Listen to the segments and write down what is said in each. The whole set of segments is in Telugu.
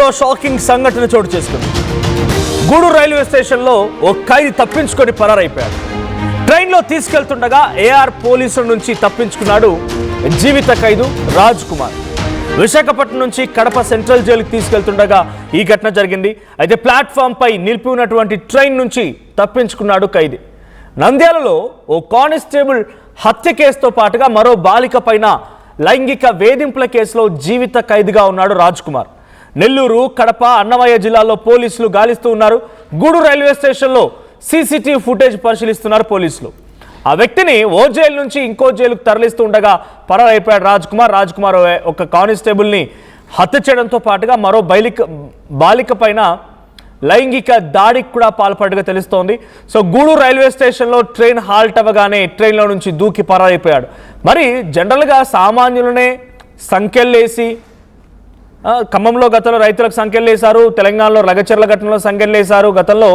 ఏపీలో షాకింగ్ సంఘటన చోటు చేసుకుంది. గూడూరు రైల్వే స్టేషన్లో ఓ ఖైదీ తప్పించుకొని పరారైపోయాడు. ట్రైన్లో తీసుకెళ్తుండగా ఏఆర్ పోలీసుల నుంచి తప్పించుకున్నాడు జీవిత ఖైదు రాజ్ కుమార్. విశాఖపట్నం నుంచి కడప సెంట్రల్ జైలుకి తీసుకెళ్తుండగా ఈ ఘటన జరిగింది. అయితే ప్లాట్ఫామ్ పై నిలిపి ఉన్నటువంటి ట్రైన్ నుంచి తప్పించుకున్నాడు ఖైదీ. నంద్యాలలో ఓ కానిస్టేబుల్ హత్య కేసుతో పాటుగా మరో బాలిక పైన లైంగిక వేధింపుల కేసులో జీవిత ఖైదీగా ఉన్నాడు రాజ్ కుమార్. నెల్లూరు, కడప, అన్నమయ్య జిల్లాల్లో పోలీసులు గాలిస్తూ ఉన్నారు. గూడూరు రైల్వే స్టేషన్లో సీసీటీవీ ఫుటేజ్ పరిశీలిస్తున్నారు పోలీసులు. ఆ వ్యక్తిని ఓ జైలు నుంచి ఇంకో జైలుకు తరలిస్తూ ఉండగా పరారైపోయాడు రాజ్ కుమార్. రాజ్ కుమార్ ఒక కానిస్టేబుల్ని హత్య చేయడంతో పాటుగా మరో బాలిక పైన లైంగిక దాడికి కూడా పాల్పడగా తెలుస్తోంది. సో గూడూరు రైల్వే స్టేషన్లో ట్రైన్ హాల్ట్ అవ్వగానే ట్రైన్లో నుంచి దూకి పరారైపోయాడు. మరి జనరల్గా సామాన్యులనే సంఖ్యలేసి, ఖమ్మంలో గతంలో రైతులకు సంఖ్యలేశారు, తెలంగాణలో రగచర్ల ఘటనలో సంఖ్యలేశారు, గతంలో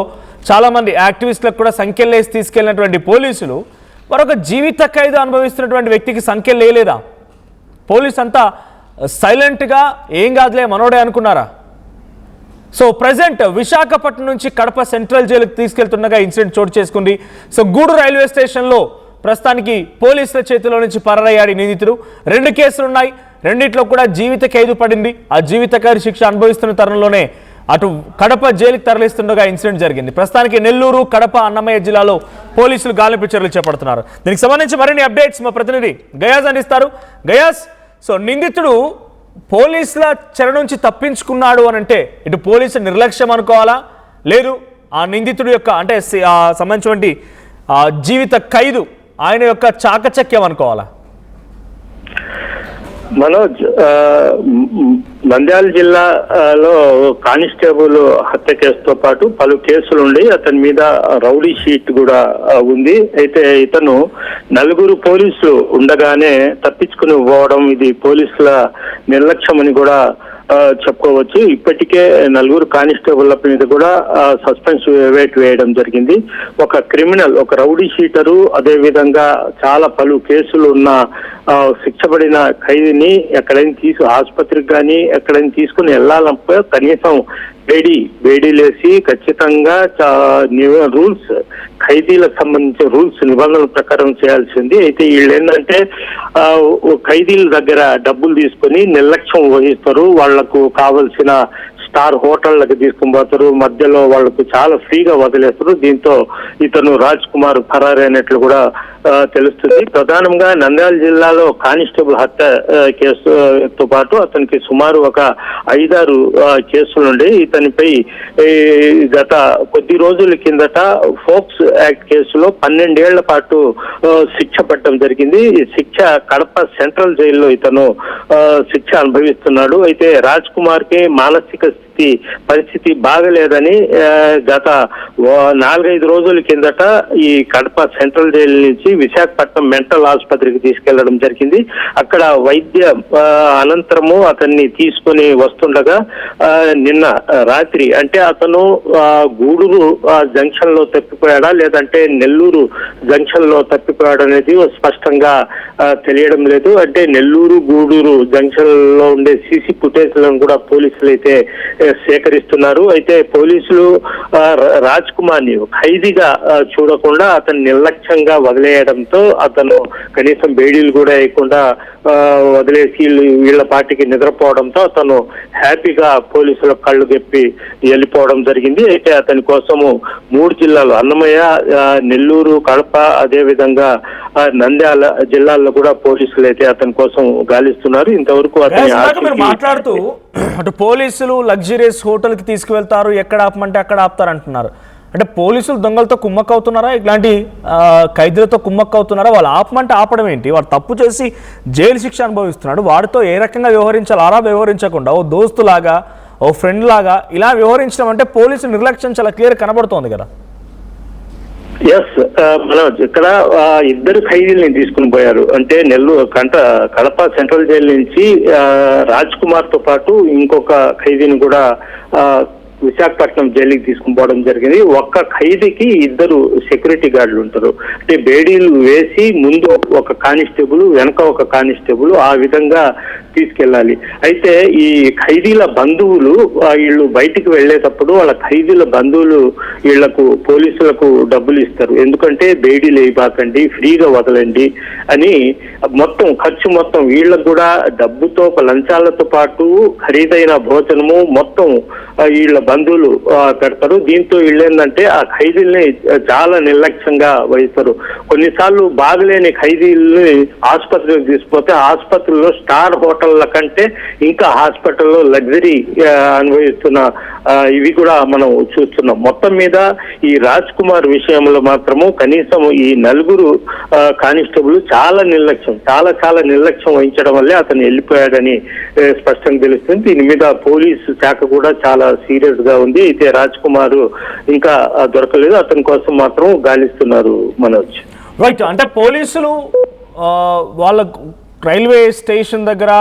చాలామంది యాక్టివిస్టులకు కూడా సంఖ్యలేసి తీసుకెళ్ళినటువంటి పోలీసులు మరొక జీవిత ఖైదు అనుభవిస్తున్నటువంటి వ్యక్తికి సంఖ్యలు లేలేదా? పోలీసు అంతా సైలెంట్గా ఏం కాదులే మనోడే అనుకున్నారా? సో ప్రజెంట్ విశాఖపట్నం నుంచి కడప సెంట్రల్ జైలుకి తీసుకెళ్తుండగా ఇన్సిడెంట్ చోటు చేసుకుంది. సో గూడూరు రైల్వే స్టేషన్లో ప్రస్తుతానికి పోలీసుల చేతిలో నుంచి పరారయ్యాడు నిందితుడు. 2 కేసులు ఉన్నాయి, రెండిట్లో కూడా జీవిత ఖైదు పడింది. ఆ జీవిత ఖైదు శిక్ష అనుభవిస్తున్న తరుణంలోనే అటు కడప జైలుకి తరలిస్తుండగా ఇన్సిడెంట్ జరిగింది. ప్రస్తుతానికి నెల్లూరు, కడప, అన్నమయ్య జిల్లాలో పోలీసులు గాలింపు చర్యలు చేపడుతున్నారు. దీనికి సంబంధించి మరిన్ని అప్డేట్స్ మా ప్రతినిధి గయాజ్ అందిస్తారు. గయాజ్, సో నిందితుడు పోలీసుల చెర నుంచి తప్పించుకున్నాడు అని అంటే ఇటు పోలీసుల నిర్లక్ష్యం అనుకోవాలా, లేదు ఆ నిందితుడి యొక్క అంటే సంబంధించినటువంటి జీవిత ఖైదు ఆయన యొక్క చాకచక్యం అనుకోవాలా? మనోజ్, నంద్యాల జిల్లాలో కానిస్టేబుల్ హత్య కేసుతో పాటు పలు కేసులు ఉండి అతని మీద రౌడీ షీట్ కూడా ఉంది. అయితే ఇతను 4 పోలీసులు ఉండగానే తప్పించుకుని పోవడం ఇది పోలీసుల నిర్లక్ష్యం అని కూడా చెప్పుకోవచ్చు. ఇప్పటికే 4 కానిస్టేబుల్ల మీద కూడా సస్పెన్స్ వేయడం జరిగింది. ఒక క్రిమినల్, ఒక రౌడీ షీటరు, అదే విధంగా చాలా పలు కేసులు ఉన్న శిక్ష పడిన ఖైదీని ఎక్కడైనా ఆసుపత్రికి కానీ ఎక్కడైనా తీసుకుని వెళ్ళాలంటే కనీసం వేడీలేసి ఖచ్చితంగా రూల్స్, ఖైదీలకు సంబంధించిన రూల్స్ నిబంధనల ప్రకారం చేయాల్సింది. అయితే వీళ్ళు ఏంటంటే ఖైదీల దగ్గర డబ్బులు తీసుకొని నిర్లక్ష్యం వహిస్తారు. వాళ్లకు కావలసిన స్టార్ హోటళ్లకు తీసుకుని పోతారు, మధ్యలో వాళ్లకు చాలా ఫ్రీగా వదిలేస్తారు. దీంతో ఇతను రాజ్ కుమార్ పరారైనట్లు కూడా తెలుస్తుంది. ప్రధానంగా నంద్యాల జిల్లాలో కానిస్టేబుల్ హత్య కేసుతో పాటు అతనికి సుమారు ఒక 5-6 కేసులుండి ఇతనిపై గత కొద్ది రోజుల కిందట ఫోక్స్ యాక్ట్ కేసులో 12 ఏళ్ల పాటు శిక్ష పడటం జరిగింది. ఈ శిక్ష కడప సెంట్రల్ జైల్లో ఇతను శిక్ష అనుభవిస్తున్నాడు. అయితే రాజ్ కుమార్ కి మానసిక పరిస్థితి బాగలేదని గత 4-5 రోజుల కిందట ఈ కడప సెంట్రల్ జైలు నుంచి విశాఖపట్నం మెంటల్ ఆసుపత్రికి తీసుకెళ్లడం జరిగింది. అక్కడ వైద్య అనంతరము అతన్ని తీసుకొని వస్తుండగా నిన్న రాత్రి, అంటే అతను గూడూరు జంక్షన్ లో తప్పిపోయాడా లేదంటే నెల్లూరు జంక్షన్ లో తప్పిపోయాడు అనేది స్పష్టంగా తెలియడం లేదు. అంటే నెల్లూరు, గూడూరు జంక్షన్ లో ఉండే సీసీ ఫుటేజ్ లను కూడా పోలీసులు అయితే సేకరిస్తున్నారు. అయితే పోలీసులు రాజ్ కుమార్ ని ఖైదీగా చూడకుండా అతను నిర్లక్ష్యంగా వదిలేయడంతో అతను కనీసం బేడీలు కూడా వేయకుండా వదిలేసి వీళ్ళ పార్టీకి నిద్రపోవడంతో అతను హ్యాపీగా పోలీసుల కళ్ళు గెప్పి వెళ్ళిపోవడం జరిగింది. అయితే అతని కోసము 3 జిల్లాలు, అన్నమయ్య, నెల్లూరు, కడప, అదే విధంగా నంద్యాల జిల్లాల్లో కూడా పోలీసులు అయితే అతని కోసం గాలిస్తున్నారు. ఇంతవరకు అతని మాట్లాడుతూ అటు పోలీసులు లగ్జరీస్ హోటల్ కి తీసుకువెళ్తారు, ఎక్కడ ఆపమంటే అక్కడ ఆపుతారు అంటున్నారు. అంటే పోలీసులు దొంగలతో కుమ్మక్కవుతున్నారా, ఇట్లాంటి ఖైదీలతో కుమ్మక్కవుతున్నారా? వాళ్ళు ఆపమంటే ఆపడం ఏంటి? వాడు తప్పు చేసి జైలు శిక్ష అనుభవిస్తున్నాడు, వాడితో ఏ రకంగా వ్యవహరించాలి అలా వ్యవహరించకుండా ఓ దోస్తులాగా, ఓ ఫ్రెండ్ లాగా ఇలా వ్యవహరించడం అంటే పోలీసు నిర్లక్ష్యం చాలా క్లియర్ కనబడుతోంది కదా. ఎస్ మనోజ్, ఇక్కడ 2 ఖైదీలని తీసుకుని పోయారు. అంటే కడప సెంట్రల్ జైలు నుంచి రాజ్ కుమార్ తో పాటు ఇంకొక ఖైదీని కూడా విశాఖపట్నం జైలుకి తీసుకుని పోవడం జరిగింది. ఒక్క ఖైదీకి 2 సెక్యూరిటీ గార్డులు ఉంటారు. అంటే బేడీలు వేసి ముందు ఒక కానిస్టేబుల్, వెనక ఒక కానిస్టేబుల్, ఆ విధంగా తీసుకెళ్ళాలి. అయితే ఈ ఖైదీల బంధువులు వీళ్ళు బయటికి వెళ్ళేటప్పుడు వాళ్ళ ఖైదీల బంధువులు వీళ్లకు పోలీసులకు డబ్బులు ఇస్తారు. ఎందుకంటే బేడీ లేబాకండి, ఫ్రీగా వదలండి అని మొత్తం ఖర్చు మొత్తం వీళ్ళకు కూడా డబ్బుతో లంచాలతో పాటు ఖరీదైన భోజనము మొత్తం వీళ్ళ బంధువులు పెడతారు. దీంతో వీళ్ళేందంటే ఆ ఖైదీల్ని చాలా నిర్లక్ష్యంగా వహిస్తారు. కొన్నిసార్లు బాగలేని ఖైదీల్ని ఆసుపత్రికి తీసుకుపోతే ఆసుపత్రుల్లో స్టార్ హోటళ్ల కంటే ఇంకా హాస్పిటల్లో లగ్జరీ అనుభవిస్తున్న ఇవి కూడా మనం చూస్తున్నాం. మొత్తం మీద ఈ రాజ్ కుమార్ విషయంలో మాత్రము కనీసం ఈ నలుగురు కానిస్టేబుల్ చాలా నిర్లక్ష్యం వహించడం వల్లే అతను వెళ్ళిపోయాడని స్పష్టంగా తెలుస్తుంది. దీని మీద పోలీసు శాఖ కూడా చాలా సీరియస్ గా ఉంది. అయితే రాజ్ కుమార్ ఇంకా దొరకలేదు, అతని కోసం మాత్రం గాలిస్తున్నారు మనోజ్. రైట్, అంటే పోలీసులు వాళ్ళ రైల్వే స్టేషన్ దగ్గర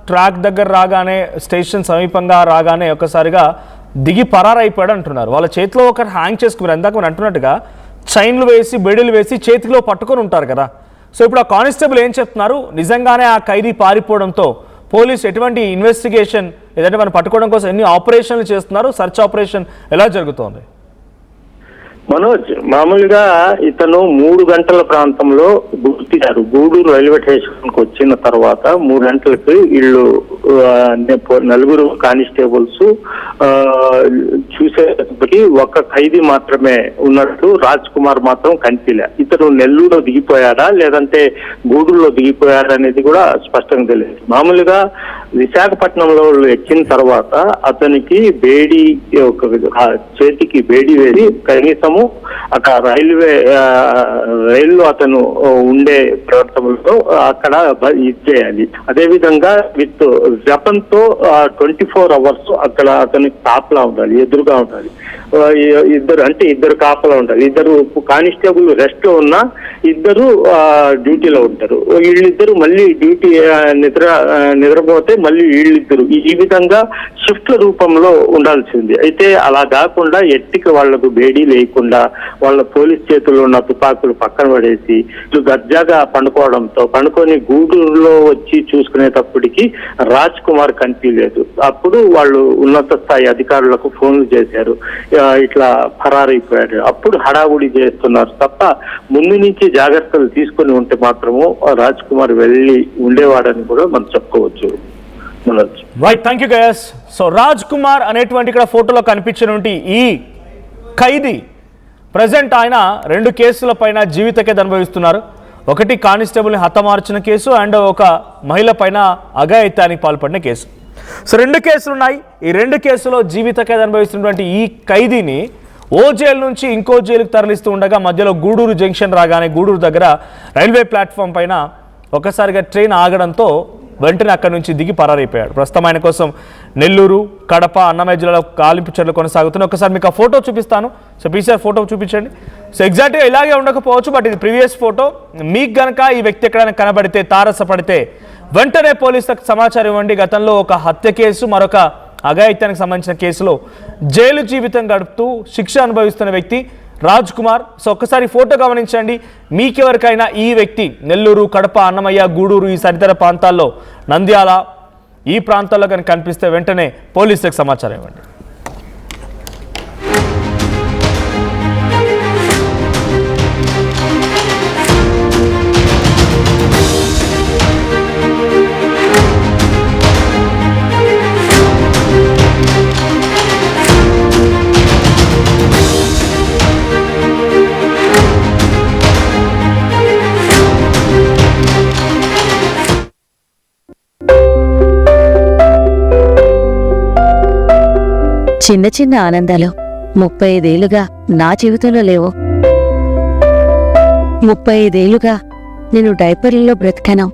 ట్రాక్ దగ్గర రాగానే, స్టేషన్ సమీపంగా రాగానే ఒక్కసారిగా దిగి పరారైపోయాడు అంటున్నారు. వాళ్ళ చేతిలో ఒకరు హ్యాంగ్ చేసుకున్నారు. ఇందాక మీరు అంటున్నట్టుగా చైన్లు వేసి బెడీలు వేసి చేతిలో పట్టుకొని ఉంటారు కదా. సో ఇప్పుడు ఆ కానిస్టేబుల్ ఏం చెప్తున్నారు, నిజంగానే ఆ ఖైదీ పారిపోవడంతో పోలీసు ఎటువంటి ఇన్వెస్టిగేషన్ ఏదంటే మనం పట్టుకోవడం కోసం ఎన్ని ఆపరేషన్లు చేస్తున్నారు, సర్చ్ ఆపరేషన్ ఎలా జరుగుతోంది? మనోజ్, మామూలుగా ఇతను 3 గంటల ప్రాంతంలో గుర్తించారు. గూడూరు రైల్వే స్టేషన్ కు వచ్చిన తర్వాత 3 గంటలకు వీళ్ళు నలుగురు కానిస్టేబుల్స్ చూసేటప్పటికి ఒక ఖైదీ మాత్రమే ఉన్నట్టు రాజ్ కుమార్ మాత్రం కనిపించలే. ఇతను నెల్లూరులో దిగిపోయాడా లేదంటే గూడూరులో దిగిపోయాడా అనేది కూడా స్పష్టంగా తెలియదు. మామూలుగా విశాఖపట్నంలో ఎక్కిన తర్వాత అతనికి బేడీ చేతికి బేడీ వేసి కనీసము అక్కడ రైల్లో అతను ఉండే ప్రాంతంలో అక్కడ ఇచ్చేయాలి. అదేవిధంగా విత్ వెపన్ తో 24 hours అక్కడ అతనికి కాపలా ఉండాలి, ఎదురుగా ఉండాలి. ఇద్దరు కాపలా ఉండాలి. ఇద్దరు కానిస్టేబుల్ రెస్ట్ లో ఉన్నా ఇద్దరు డ్యూటీలో ఉంటారు. వీళ్ళిద్దరు మళ్ళీ డ్యూటీ నిద్రపోతే మళ్ళీ వీళ్ళిద్దరు ఈ విధంగా షిఫ్ట్ల రూపంలో ఉండాల్సింది. అయితే అలా కాకుండా ఎట్టికి వాళ్లకు బేడీ లేకుండా వాళ్ళ పోలీస్ చేతుల్లో ఉన్న తుపాకులు పక్కన పడేసి ఇట్లు దర్జాగా పండుకొని గూడూరులో వచ్చి చూసుకునేటప్పటికి రాజ్ కుమార్ కనిపించలేదు. అప్పుడు వాళ్ళు ఉన్నత స్థాయి అధికారులకు ఫోన్లు చేశారు, ఇట్లా ఫరారైపోయాడు. అప్పుడు హడావుడి చేస్తున్నారు తప్ప ముందు నుంచి జాగ్రత్తలు తీసుకుని ఉంటే మాత్రము రాజ్ కుమార్ వెళ్ళి ఉండేవాడని కూడా మనం చెప్పుకోవచ్చు. Right, thank you Gaius. So Raj Kumar అనేటువంటి ఇక్కడ ఫోటోలో కనిపించినటువంటి ఈ ఖైదీ ప్రజెంట్ ఆయన 2 కేసుల పైన జీవిత ఖైదు అనుభవిస్తున్నారు. ఒకటి కానిస్టేబుల్ని హతమార్చిన కేసు అండ్ ఒక మహిళ పైన అఘాయిత్యానికి పాల్పడిన కేసు. సో 2 కేసులు ఉన్నాయి. ఈ 2 కేసులో జీవిత ఖైదు అనుభవిస్తున్నటువంటి ఈ ఖైదీని ఓ జైలు నుంచి ఇంకో జైలుకు తరలిస్తూ ఉండగా మధ్యలో గూడూరు జంక్షన్ రాగానే గూడూరు దగ్గర రైల్వే ప్లాట్ఫామ్ పైన ఒక్కసారిగా ట్రైన్ ఆగడంతో వెంటనే అక్కడి నుంచి దిగి పరారైపోయాడు. ప్రస్తుతం ఆయన కోసం నెల్లూరు, కడప, అన్నమయ్య జిల్లాలో గాలింపు చర్యలు కొనసాగుతున్నాయి. ఒకసారి మీకు ఆ ఫోటో చూపిస్తాను. సో పీసీఆర్ ఫోటో చూపించండి. సో ఎగ్జాక్ట్గా ఇలాగే ఉండకపోవచ్చు, బట్ ఇది ప్రీవియస్ ఫోటో. మీకు గనక ఈ వ్యక్తి ఎక్కడైనా కనబడితే, తారసపడితే వెంటనే పోలీసులకు సమాచారం ఇవ్వండి. గతంలో ఒక హత్య కేసు, మరొక అఘాయిత్యానికి సంబంధించిన కేసులో జైలు జీవితం గడుపుతూ శిక్ష అనుభవిస్తున్న వ్యక్తి రాజ్ కుమార్. సో ఒక్కసారి ఫోటో గమనించండి. మీకెవరికైనా ఈ వ్యక్తి నెల్లూరు, కడప, అన్నమయ్య, గూడూరు ఈ సరితర ప్రాంతాల్లో, నంద్యాల ఈ ప్రాంతాల్లో కనుక కనిపిస్తే వెంటనే పోలీసులకు సమాచారం ఇవ్వండి. చిన్న చిన్న ఆనందాలు 35 ఏళ్లుగా నా జీవితంలో లేవు. 35 ఏళ్లుగా నేను డైపర్లలో బ్రతికాను.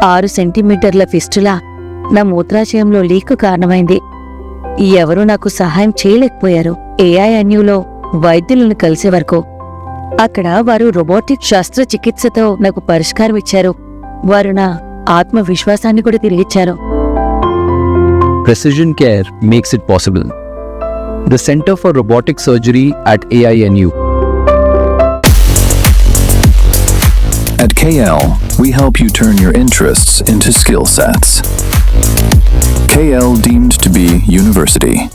6 సెంటీమీటర్ల ఫిస్టులా నా మూత్రాశయంలో లీకు కారణమైంది. ఎవరూ నాకు సహాయం చేయలేకపోయారు. ఏఐఎన్యూలో వైద్యులను కలిసే వరకు. అక్కడ వారు రోబోటిక్ శస్త్రచికిత్సతో నాకు పరిష్కారం ఇచ్చారు. వారు నా ఆత్మవిశ్వాసాన్ని కూడా తిరిగిచ్చారు. Precision Care makes it possible. The Center for Robotic Surgery at AINU. At KL, we help you turn your interests into skill sets. KL deemed to be university.